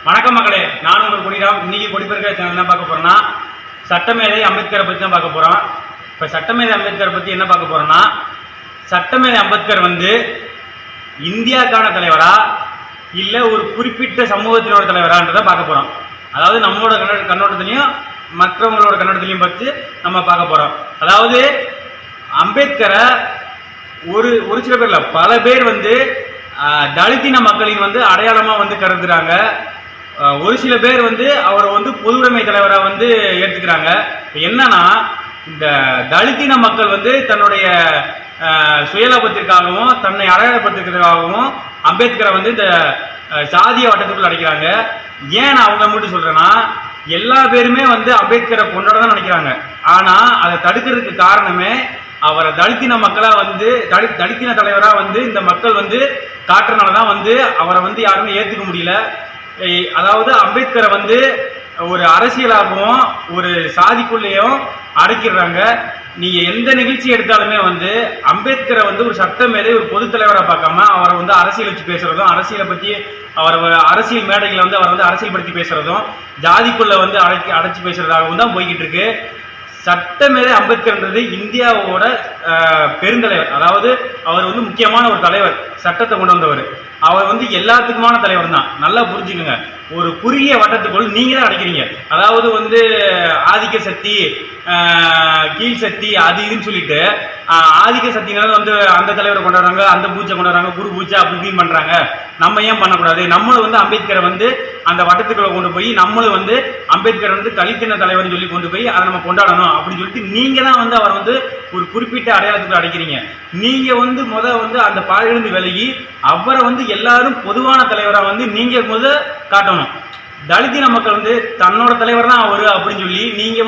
வணக்கம் மக்களே, நான் உங்கள் குடிராம். இன்னைக்கு கொடிப்பெருக்க சேனல் என்ன பார்க்க போறோம்னா, சட்டமேதை அம்பேத்கரை பற்றி தான் பார்க்க போறோம். இப்போ சட்டமேதை அம்பேத்கரை பற்றி என்ன பார்க்க போறோம்னா, சட்டமேதை அம்பேத்கர் இந்தியாவுக்கான தலைவரா இல்லை ஒரு குறிப்பிட்ட சமூகத்தினோட தலைவரான்றதை பார்க்க போறோம். அதாவது நம்மளோட கண்ணோட்டத்திலையும் மற்றவங்களோட கண்ணோட்டத்திலையும் பற்றி நம்ம பார்க்க போறோம். அதாவது அம்பேத்கரை ஒரு சில பேர்ல பல பேர் தலித்தின மக்களின் அடையாளமா கருதுறாங்க. ஒரு சில பேர் அவரை பொதுவுடைமை தலைவரா ஏற்றுக்கிறாங்க. என்னன்னா, இந்த தலித்தின மக்கள் தன்னுடைய சுயலாபத்திற்காகவும் தன்னை அடையாளப்படுத்துறதுக்காகவும் அம்பேத்கரை இந்த சாதிய வட்டத்துக்குள்ள அடைக்கிறாங்க. ஏன் நான் அவங்க மட்டும் சொல்றேன்னா, எல்லா பேருமே அம்பேத்கரை கொண்டாட தான் நினைக்கிறாங்க. ஆனா அதை தடுக்கிறதுக்கு காரணமே அவரை தலித்தின மக்களா தலித்தின தலைவரா இந்த மக்கள் காட்டுறதுனாலதான் அவரை யாருமே ஏத்துக்க முடியல. அதாவது அம்பேத்கரை ஒரு அரசியலாகவும் ஒரு சாதிக்குள்ளேயும் அடைக்கிறாங்க. நீங்க எந்த நிகழ்ச்சி எடுத்தாலுமே அம்பேத்கரை ஒரு சட்டமேதை ஒரு பொது தலைவரா பார்க்காம அவரை அரசியல் வச்சு பேசுறதும், அரசியலை பத்தி அவர் அரசியல் மேடைகளை அவர் அரசியல் படுத்தி பேசுறதும், ஜாதிக்குள்ள அடைச்சு பேசுறதாகவும் தான் போய்கிட்டு இருக்கு. சட்டமேதை அம்பேத்கர்ன்றது இந்தியாவோட பெருந்தலைவர். அதாவது அவர் முக்கியமான ஒரு தலைவர், சட்டத்தை கொண்டு வந்தவர். அவர் எல்லாத்துக்குமான தலைவர் தான். நல்லா புரிஞ்சுக்கோங்க. ஒரு குறுகிய வட்டத்துக்குள் நீங்க தான் அடைக்கிறீங்க. அதாவது ஆதிக்க சக்தி, கீழ் சக்தி, அது இதுன்னு சொல்லிட்டு ஆதிக்க சக்தினால அந்த தலைவரை கொண்டாடுறாங்க, அந்த பூஜை கொண்டாடுறாங்க, குரு பூஜை அப்படி இப்படின்னு பண்றாங்க. நம்ம ஏன் பண்ணக்கூடாது? நம்மளும் அம்பேத்கரை அந்த வட்டத்துக்குள்ள கொண்டு போய் நம்மளும் அம்பேத்கர் தலித்தின தலைவர் சொல்லி கொண்டு போய் அதை நம்ம கொண்டாடணும் அப்படின்னு சொல்லிட்டு நீங்க தான் அவர் ஒரு குறிப்பிட்ட அடையாளத்துக்குள்ள அடைக்கிறீங்க. நீங்க அந்த பாதையிலிருந்து விலகி அவரை எல்லாரும் பொதுவான தலைவரா நீங்க காட்டணும். தலித்தின மக்கள் தன்னோட தலைவர் தான் அவரு அப்படின்னு சொல்லி நீங்க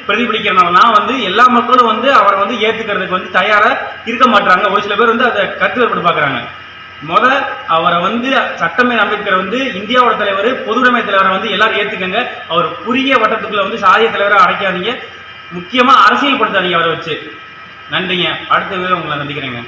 பிரதிபலிக்கிறனால எல்லா மக்களும் அவரை ஏத்துக்கிறதுக்கு தயாரா இருக்க மாட்டாங்க. ஒரு சில பேர் அதை கருத்து வேறுபாடு பாக்குறாங்க. அவரை சட்டமேதை அம்பேத்கர் இந்தியாவோட தலைவர், பொதுவுடைமை தலைவரை எல்லாரும் ஏத்துக்கங்க. அவர் குறுகிய வட்டத்துக்குள்ள சாதிய தலைவரை அடைக்காதீங்க. முக்கியமா அரசியல் படுத்தாதீங்க அவரை வச்சு. நன்றிங்க. அடுத்த வீடியோல உங்களை சந்திக்கிறேங்க.